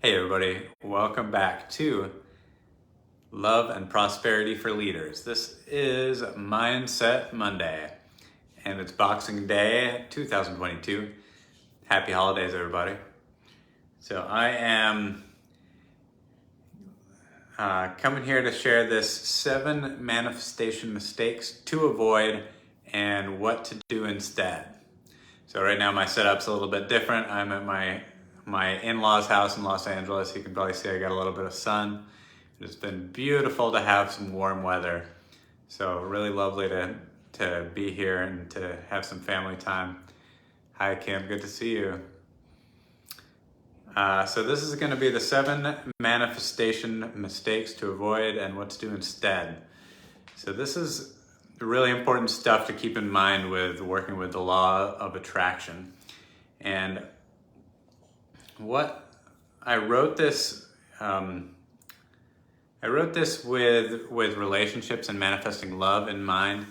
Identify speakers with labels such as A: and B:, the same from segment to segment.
A: Hey everybody, welcome back to Love and Prosperity for Leaders. This is Mindset Monday and it's Boxing Day 2022. Happy holidays everybody. So I am coming here to share this 7 manifestation mistakes to avoid and what to do instead. So right now my setup's a little bit different. I'm at my in-laws house in Los Angeles. You can probably see I got a little bit of sun. It's been beautiful to have some warm weather. So really lovely to be here and to have some family time. Hi Kim, good to see you. So this is going to be the 7 manifestation mistakes to avoid and what to do instead. So this is really important stuff to keep in mind with working with the law of attraction. And what I wrote this with relationships and manifesting love in mind,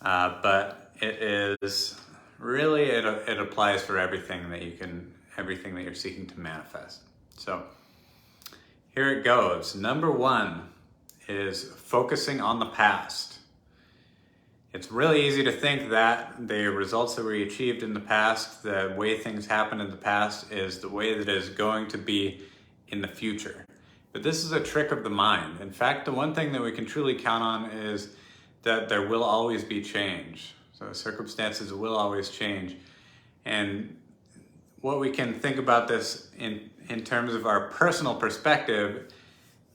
A: but it is really it applies for everything that you're seeking to manifest. So here it goes. Number 1 is focusing on the past. It's really easy to think that the results that we achieved in the past, the way things happened in the past, is the way that it is going to be in the future. But this is a trick of the mind. In fact, the one thing that we can truly count on is that there will always be change. So circumstances will always change. And what we can think about this in terms of our personal perspective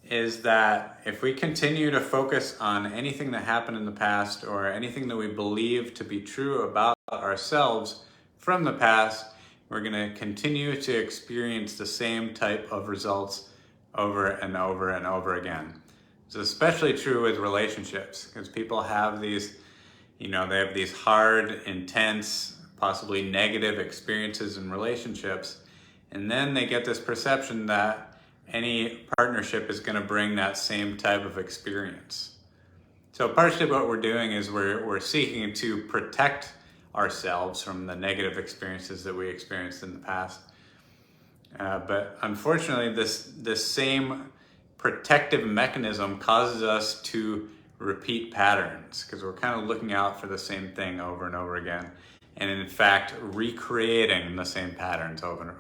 A: is that if we continue to focus on anything that happened in the past or anything that we believe to be true about ourselves from the past, we're going to continue to experience the same type of results over and over and over again. It's especially true with relationships because people have these, they have these hard, intense, possibly negative experiences in relationships, and then they get this perception that any partnership is going to bring that same type of experience. So partially what we're doing is we're seeking to protect ourselves from the negative experiences that we experienced in the past. But unfortunately, this same protective mechanism causes us to repeat patterns because we're kind of looking out for the same thing over and over again. And in fact, recreating the same patterns over and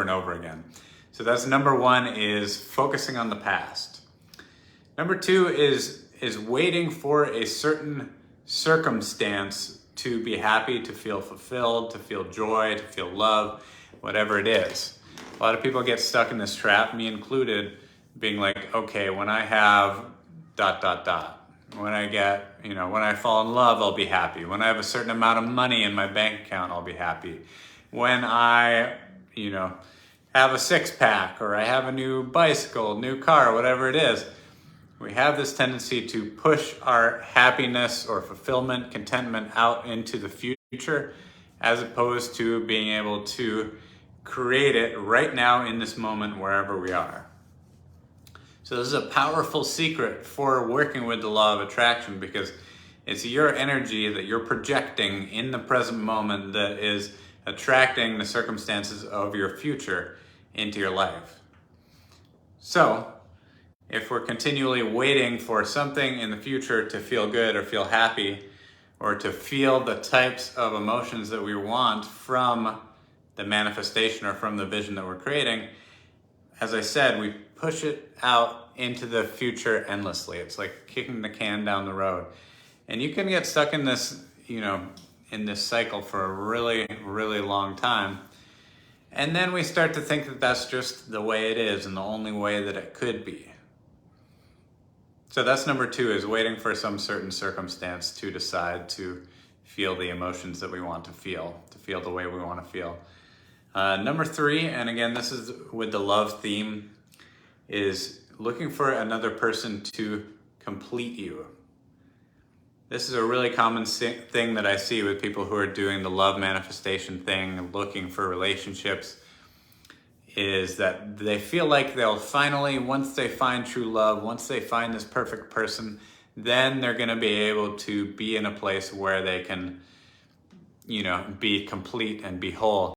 A: over again. So that's number 1, is focusing on the past. Number 2 is waiting for a certain circumstance to be happy, to feel fulfilled, to feel joy, to feel love, whatever it is. A lot of people get stuck in this trap, me included, being like, okay, when I have ... when I get, when I fall in love, I'll be happy. When I have a certain amount of money in my bank account, I'll be happy. When I, have a 6-pack, or I have a new bicycle, new car, whatever it is, we have this tendency to push our happiness or fulfillment, contentment out into the future, as opposed to being able to create it right now in this moment wherever we are. So this is a powerful secret for working with the law of attraction because it's your energy that you're projecting in the present moment that is attracting the circumstances of your future into your life. So if we're continually waiting for something in the future to feel good or feel happy or to feel the types of emotions that we want from the manifestation or from the vision that we're creating, as I said, we push it out into the future endlessly. It's like kicking the can down the road. And you can get stuck in this, in this cycle for a really, really long time. And then we start to think that that's just the way it is and the only way that it could be. So that's number 2, is waiting for some certain circumstance to decide to feel the emotions that we want to feel the way we want to feel. Number 3, and again, this is with the love theme, is looking for another person to complete you. This is a really common thing that I see with people who are doing the love manifestation thing, looking for relationships, is that they feel like they'll finally, once they find true love, once they find this perfect person, then they're going to be able to be in a place where they can, be complete and be whole.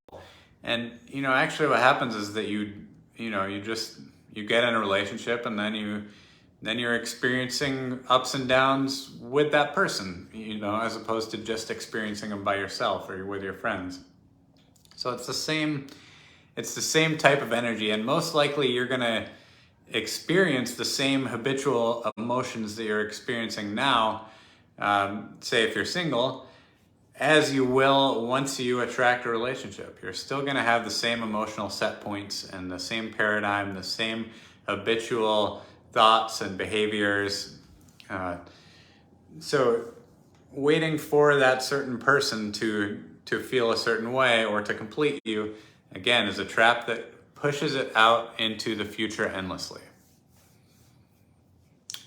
A: And, actually what happens is that you you get in a relationship, and then you're experiencing ups and downs with that person, as opposed to just experiencing them by yourself or with your friends. So it's the same type of energy, and most likely you're gonna experience the same habitual emotions that you're experiencing now, say if you're single, as you will once you attract a relationship. You're still gonna have the same emotional set points and the same paradigm, the same habitual thoughts and behaviors. So waiting for that certain person to feel a certain way or to complete you, again, is a trap that pushes it out into the future endlessly.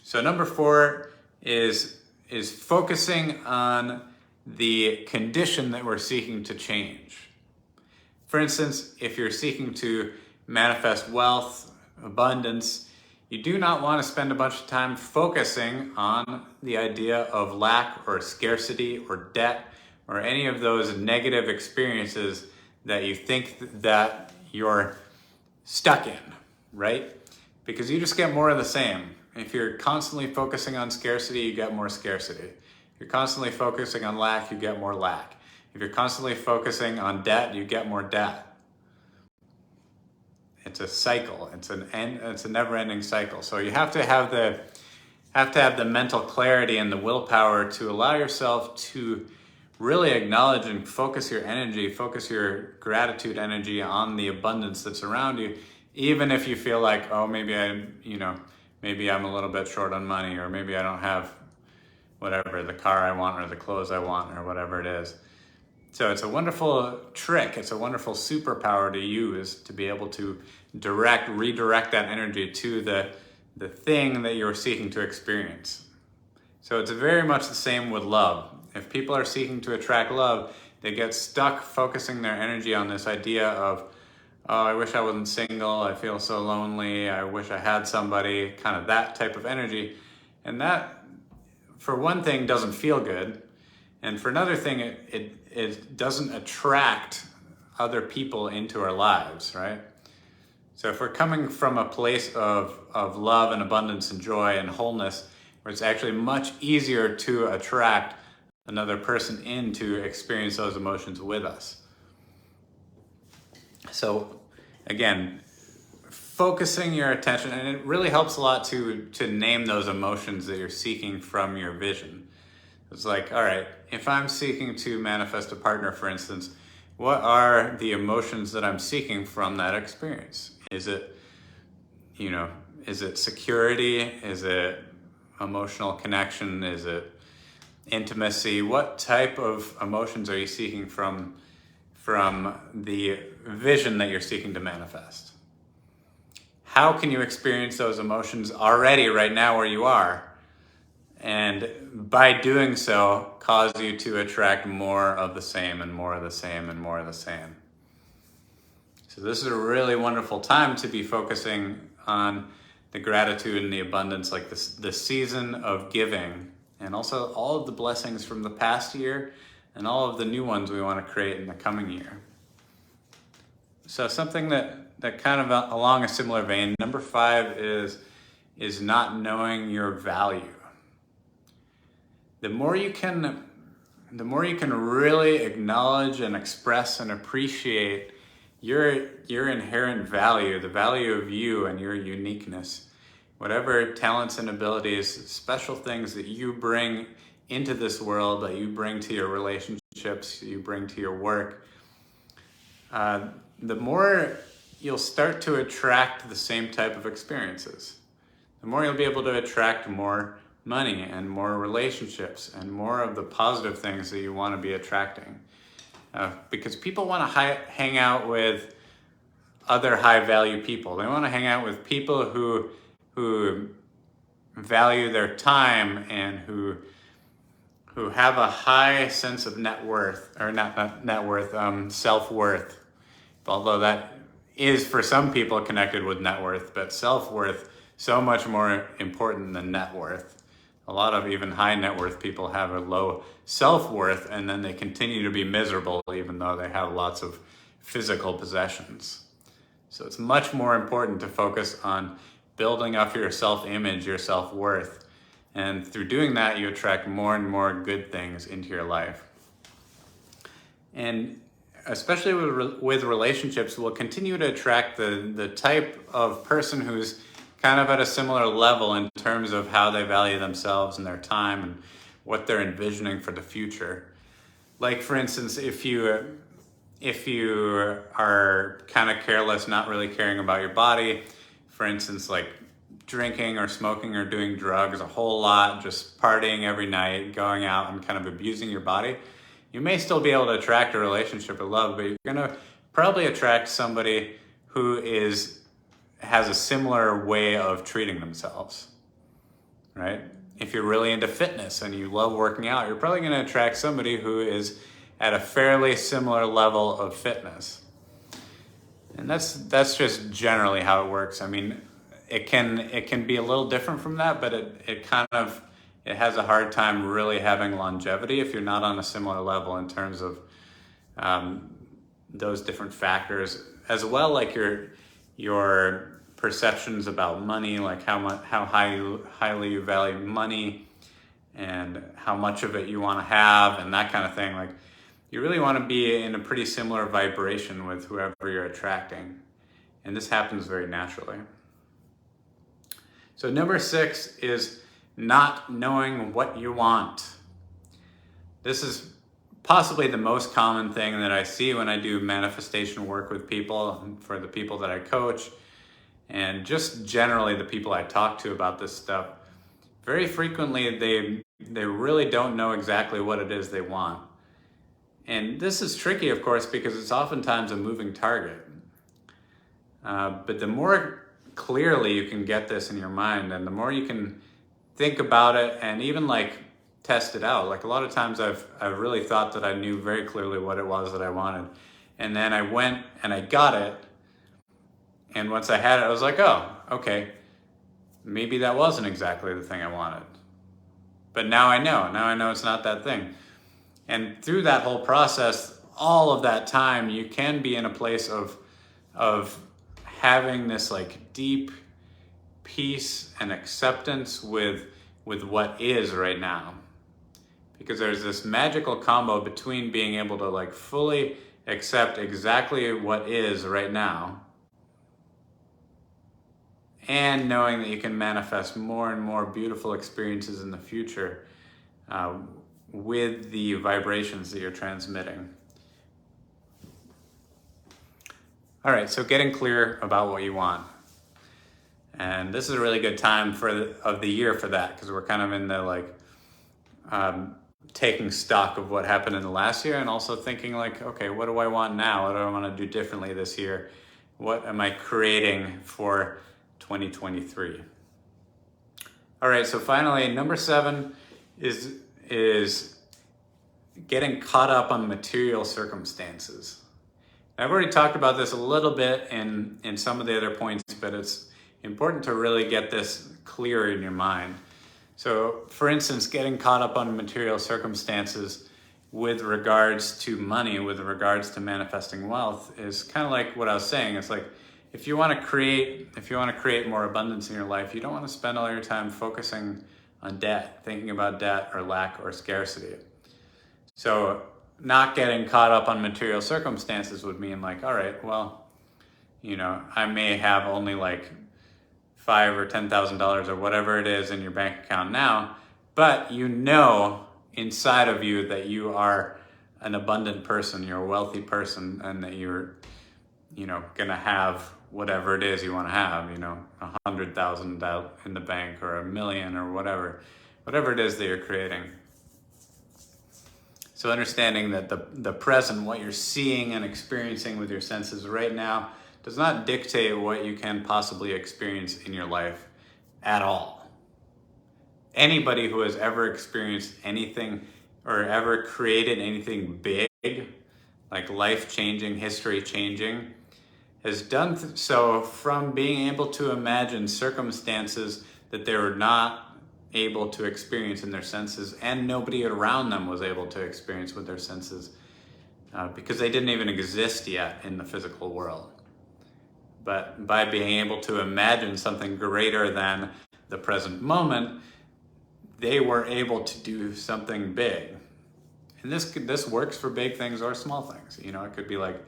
A: So number 4 is focusing on the condition that we're seeking to change. For instance, if you're seeking to manifest wealth, abundance, you do not want to spend a bunch of time focusing on the idea of lack or scarcity or debt or any of those negative experiences that you think that you're stuck in, right? Because you just get more of the same. If you're constantly focusing on scarcity, you get more scarcity. If you're constantly focusing on lack, you get more lack. If you're constantly focusing on debt, you get more debt. It's a cycle. It's a never-ending cycle. So you have to have the mental clarity and the willpower to allow yourself to really acknowledge and focus your energy, focus your gratitude energy on the abundance that's around you, even if you feel like, oh, maybe I'm a little bit short on money, or maybe I don't have whatever, the car I want or the clothes I want or whatever it is. So it's a wonderful trick. It's a wonderful superpower to use to be able to redirect that energy to the thing that you're seeking to experience. So it's very much the same with love. If people are seeking to attract love, they get stuck focusing their energy on this idea of, oh, I wish I wasn't single, I feel so lonely, I wish I had somebody, kind of that type of energy. And that, for one thing, doesn't feel good. And for another thing, it doesn't attract other people into our lives, right? So if we're coming from a place of love and abundance and joy and wholeness, where it's actually much easier to attract another person in to experience those emotions with us. So again, focusing your attention, and it really helps a lot to name those emotions that you're seeking from your vision. It's like, all right, if I'm seeking to manifest a partner, for instance, what are the emotions that I'm seeking from that experience? Is it security? Is it emotional connection? Is it intimacy? What type of emotions are you seeking from the vision that you're seeking to manifest? How can you experience those emotions already right now where you are? And by doing so, cause you to attract more of the same and more of the same and more of the same. So this is a really wonderful time to be focusing on the gratitude and the abundance, like the season of giving, and also all of the blessings from the past year and all of the new ones we want to create in the coming year. So something that kind of along a similar vein, number 5 is not knowing your value. The more you can really acknowledge and express and appreciate your inherent value, the value of you and your uniqueness, whatever talents and abilities, special things that you bring into this world, that you bring to your relationships, you bring to your work, the more you'll start to attract the same type of experiences. The more you'll be able to attract more money and more relationships and more of the positive things that you want to be attracting. Because people want to hang out with other high-value people. They want to hang out with people who value their time and who have a high sense of net worth, or not net worth, self-worth. Although that is for some people connected with net worth, but self-worth so much more important than net worth. A lot of even high net worth people have a low self-worth, and then they continue to be miserable even though they have lots of physical possessions. So it's much more important to focus on building up your self-image, your self-worth. And through doing that, you attract more and more good things into your life. And especially with relationships, we'll continue to attract the type of person who's kind of at a similar level in terms of how they value themselves and their time and what they're envisioning for the future. Like, for instance, if you are kind of careless, not really caring about your body, for instance, like drinking or smoking or doing drugs a whole lot, just partying every night, going out and kind of abusing your body, you may still be able to attract a relationship or love, but you're going to probably attract somebody who has a similar way of treating themselves, right? If you're really into fitness and you love working out, you're probably going to attract somebody who is at a fairly similar level of fitness. And that's just generally how it works. I mean, it can be a little different from that, but it has a hard time really having longevity if you're not on a similar level in terms of those different factors, as well, like your perceptions about money, like how highly you value money and how much of it you want to have and that kind of thing. Like, you really want to be in a pretty similar vibration with whoever you're attracting. And this happens very naturally. So number 6 is not knowing what you want. This is possibly the most common thing that I see when I do manifestation work with people, for the people that I coach, and just generally the people I talk to about this stuff. Very frequently they really don't know exactly what it is they want. And this is tricky, of course, because it's oftentimes a moving target. But the more clearly you can get this in your mind, and the more you can think about it and even like test it out. Like, a lot of times I've really thought that I knew very clearly what it was that I wanted. And then I went and I got it. And once I had it, I was like, oh, okay, maybe that wasn't exactly the thing I wanted. But now I know it's not that thing. And through that whole process, all of that time, you can be in a place of having this like deep peace and acceptance with what is right now. Because there's this magical combo between being able to like fully accept exactly what is right now and knowing that you can manifest more and more beautiful experiences in the future with the vibrations that you're transmitting. All right, so getting clear about what you want. And this is a really good time of the year for that, because we're kind of in the like taking stock of what happened in the last year, and also thinking like, okay, what do I want now? What do I want to do differently this year? What am I creating for 2023? All right, so finally, number 7 is getting caught up on material circumstances. I've already talked about this a little bit in some of the other points, but it's important to really get this clear in your mind. So, for instance, getting caught up on material circumstances with regards to money, with regards to manifesting wealth, is kind of like what I was saying. It's like, if you want to create more abundance in your life, you don't want to spend all your time focusing on debt, thinking about debt or lack or scarcity. So not getting caught up on material circumstances would mean like, all right, well, I may have only like $5,000 or $10,000 or whatever it is in your bank account now, but inside of you that you are an abundant person, you're a wealthy person, and that you're, gonna have whatever it is you want to have, $100,000 out in the bank or $1 million or whatever it is that you're creating. So understanding that the present, what you're seeing and experiencing with your senses right now, does not dictate what you can possibly experience in your life at all. Anybody who has ever experienced anything or ever created anything big, like life-changing, history-changing, has done so from being able to imagine circumstances that they were not able to experience in their senses, and nobody around them was able to experience with their senses because they didn't even exist yet in the physical world. But by being able to imagine something greater than the present moment, they were able to do something big. And this works for big things or small things. You know, it could be like,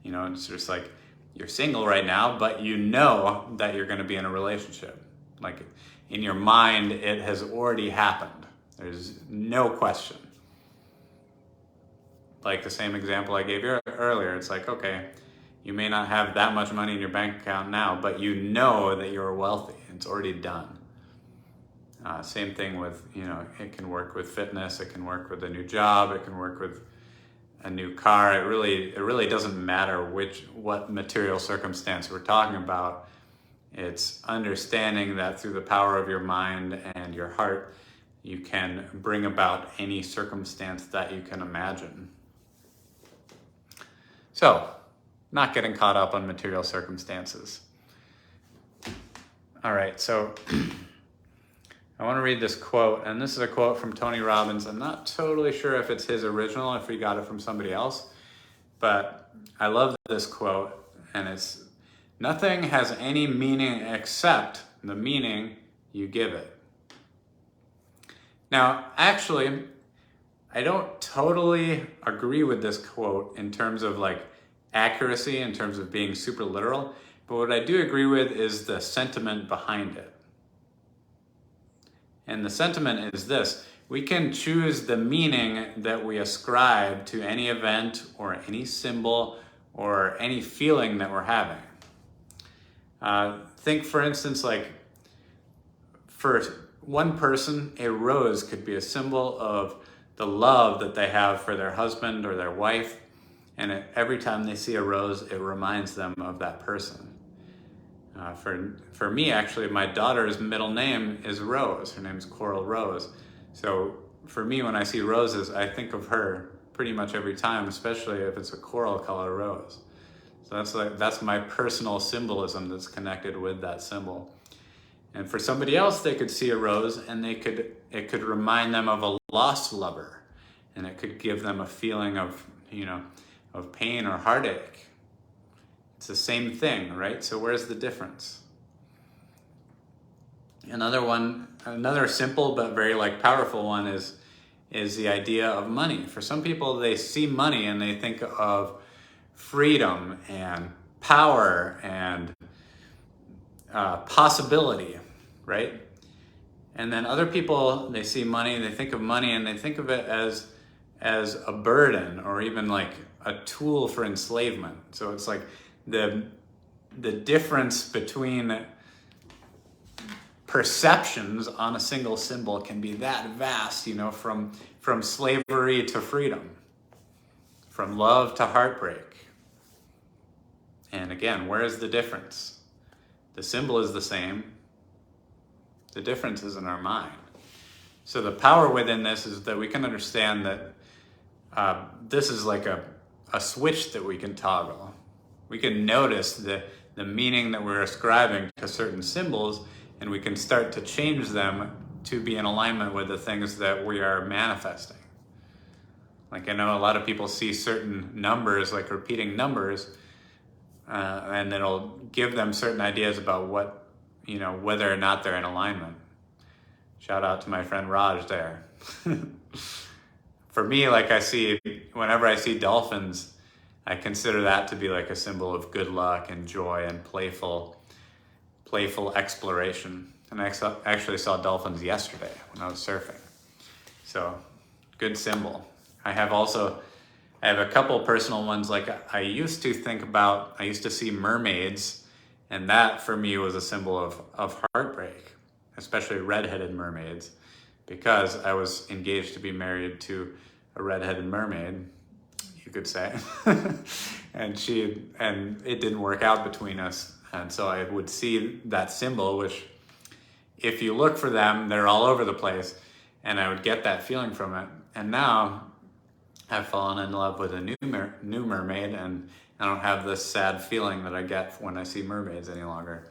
A: you know, it's just like you're single right now, but you know that you're going to be in a relationship. Like in your mind, it has already happened. There's no question. Like the same example I gave you earlier, it's like, okay, you may not have that much money in your bank account now, but you know that you're wealthy. It's already done. Same thing with, you know, it can work with fitness, it can work with a new job, it can work with a new car. It really doesn't matter what material circumstance we're talking about. It's understanding that through the power of your mind and your heart, you can bring about any circumstance that you can imagine. So, not getting caught up on material circumstances. All right, so I want to read this quote, and this is a quote from Tony Robbins. I'm not totally sure if it's his original, if he got it from somebody else, but I love this quote, and it's, "Nothing has any meaning except the meaning you give it." Now, actually, I don't totally agree with this quote in terms of like accuracy, in terms of being super literal, but what I do agree with is the sentiment behind it. And the sentiment is this: we can choose the meaning that we ascribe to any event or any symbol or any feeling that we're having. Think, for instance, like for one person, a rose could be a symbol of the love that they have for their husband or their wife. And every time they see a rose, it reminds them of that person. For me, actually, my daughter's middle name is Rose. Her name's Coral Rose. So for me, when I see roses, I think of her pretty much every time, especially if it's a coral color rose. So that's my personal symbolism that's connected with that symbol. And for somebody else, they could see a rose and it could remind them of a lost lover, and it could give them a feeling of, you know, of pain or heartache. It's the same thing, right? So where's the difference? Another simple but very like powerful one is the idea of money. For some people, they see money and they think of freedom and power and possibility, right? And then other people, they see money and they think of money and they think of it as a burden or even like a tool for enslavement. So it's like the difference between perceptions on a single symbol can be that vast, you know, from slavery to freedom, from love to heartbreak. And again, where is the difference? The symbol is the same. The difference is in our mind. So the power within this is that we can understand that this is like a switch that we can toggle. We can notice the meaning that we're ascribing to certain symbols, and we can start to change them to be in alignment with the things that we are manifesting. Like I know a lot of people see certain numbers, like repeating numbers, and it'll give them certain ideas about what, you know, whether or not they're in alignment. Shout out to my friend Raj there. For me, like whenever I see dolphins, I consider that to be like a symbol of good luck and joy and playful exploration. And I actually saw dolphins yesterday when I was surfing. So, good symbol. I have a couple personal ones. Like I used to see mermaids, and that for me was a symbol of heartbreak, especially redheaded mermaids, because I was engaged to be married to a redheaded mermaid, you could say. and it didn't work out between us. And so I would see that symbol, which if you look for them, they're all over the place. And I would get that feeling from it. And now I've fallen in love with a new mermaid, and I don't have this sad feeling that I get when I see mermaids any longer.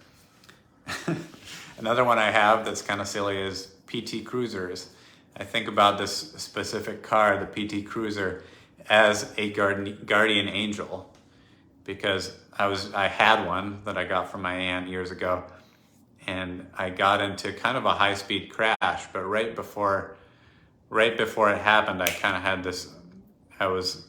A: Another one I have that's kind of silly is PT Cruisers. I think about this specific car, the PT Cruiser, as a guardian angel, because I had one that I got from my aunt years ago, and I got into kind of a high-speed crash, but right before it happened, I kind of had this, I was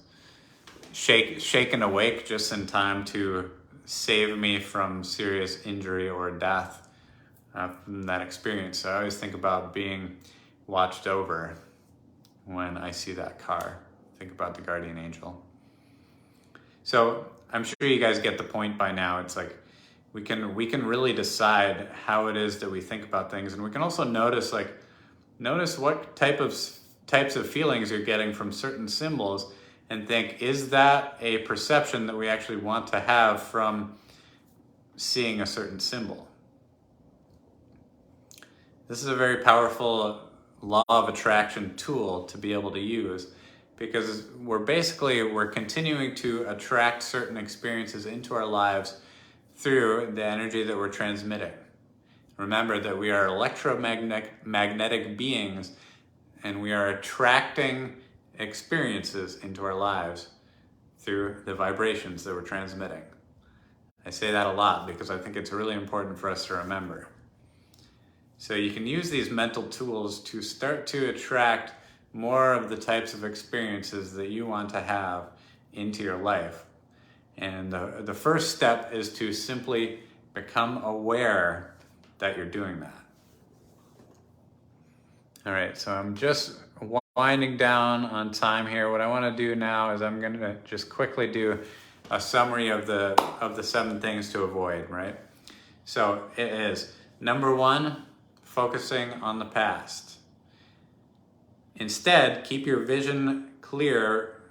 A: shaken awake just in time to save me from serious injury or death from that experience. So I always think about being watched over when I see that car. Think about the guardian angel. So I'm sure you guys get the point by now. It's like we can really decide how it is that we think about things, and we can also notice what types of feelings you're getting from certain symbols, and think, is that a perception that we actually want to have from seeing a certain symbol? This is a very powerful law of attraction tool to be able to use, because we're continuing to attract certain experiences into our lives through the energy that we're transmitting. Remember that we are electromagnetic beings, and we are attracting experiences into our lives through the vibrations that we're transmitting. I say that a lot because I think it's really important for us to remember. So you can use these mental tools to start to attract more of the types of experiences that you want to have into your life. And the first step is to simply become aware that you're doing that. All right, so I'm just winding down on time here. What I want to do now is I'm going to just quickly do a summary of the 7 things to avoid, right? So it is, number 1, focusing on the past. Instead, keep your vision clear,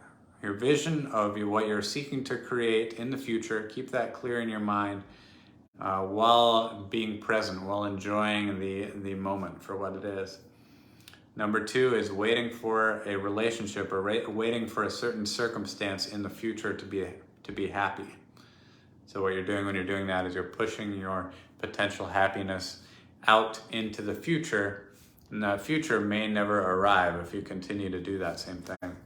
A: your vision of what you're seeking to create in the future. Keep that clear in your mind while being present, while enjoying the moment for what it is. Number 2 is waiting for a relationship or waiting for a certain circumstance in the future to be happy. So what you're doing when you're doing that is you're pushing your potential happiness out into the future, and that future may never arrive if you continue to do that same thing.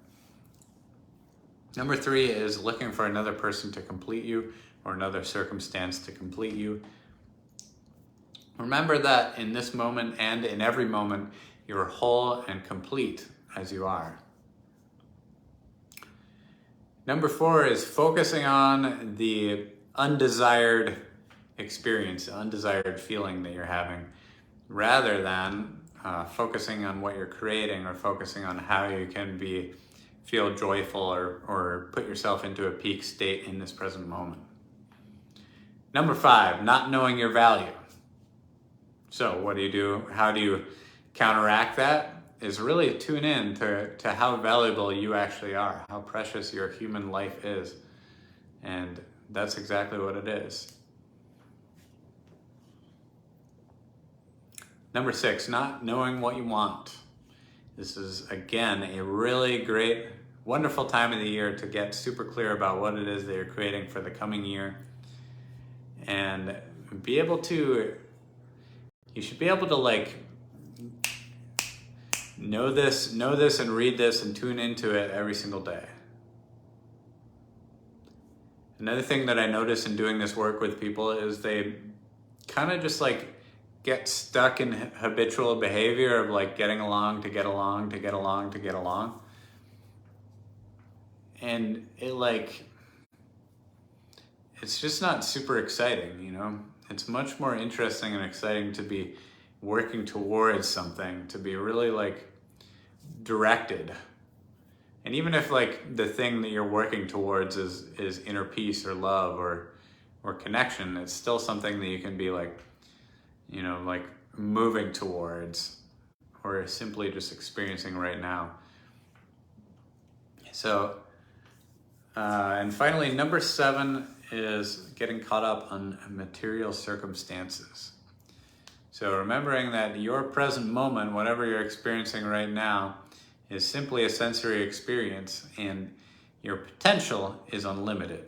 A: Number 3 is looking for another person to complete you or another circumstance to complete you. Remember that in this moment and in every moment, you're whole and complete as you are. Number 4 is focusing on the undesired experience, undesired feeling that you're having, rather than focusing on what you're creating or focusing on how you can feel joyful or put yourself into a peak state in this present moment. Number 5, not knowing your value. So what do you do? How do you counteract that? Is really tune in to how valuable you actually are, how precious your human life is. And that's exactly what it is. Number 6, not knowing what you want. This is, again, a really great, wonderful time of the year to get super clear about what it is that you're creating for the coming year. And you should be able to know this and read this and tune into it every single day. Another thing that I notice in doing this work with people is they kind of just get stuck in habitual behavior of getting along to get along to get along to get along. And it's just not super exciting, you know? It's much more interesting and exciting to be working towards something, to be really directed. And even if the thing that you're working towards is inner peace or love or connection, it's still something that you can be moving towards or simply just experiencing right now. So, and finally, number 7 is getting caught up on material circumstances. So remembering that your present moment, whatever you're experiencing right now, is simply a sensory experience, and your potential is unlimited.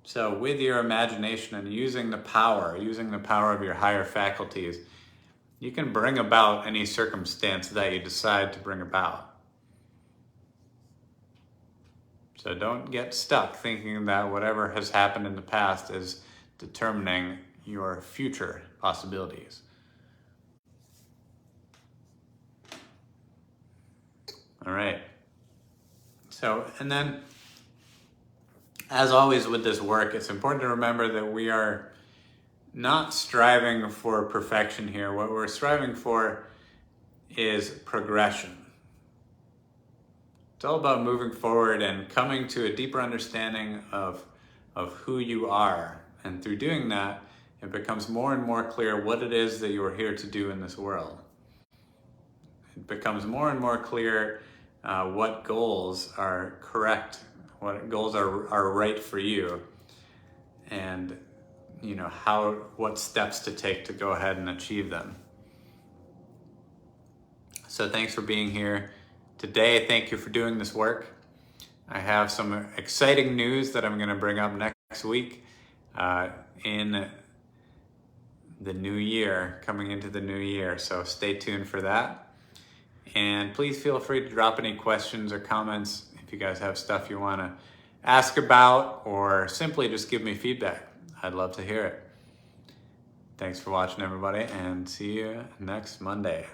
A: So with your imagination and using the power of your higher faculties, you can bring about any circumstance that you decide to bring about. So don't get stuck thinking that whatever has happened in the past is determining your future possibilities. All right. So, and then as always with this work, it's important to remember that we are not striving for perfection here. What we're striving for is progression. It's all about moving forward and coming to a deeper understanding of who you are. And through doing that, it becomes more and more clear what it is that you are here to do in this world. It becomes more and more clear what goals are correct, what goals are right for you, and what steps to take to go ahead and achieve them. So thanks for being here today. Thank you for doing this work. I have some exciting news that I'm going to bring up next week in the new year, coming into the new year. So stay tuned for that. And please feel free to drop any questions or comments if you guys have stuff you want to ask about, or simply just give me feedback. I'd love to hear it. Thanks for watching, everybody, and see you next Monday.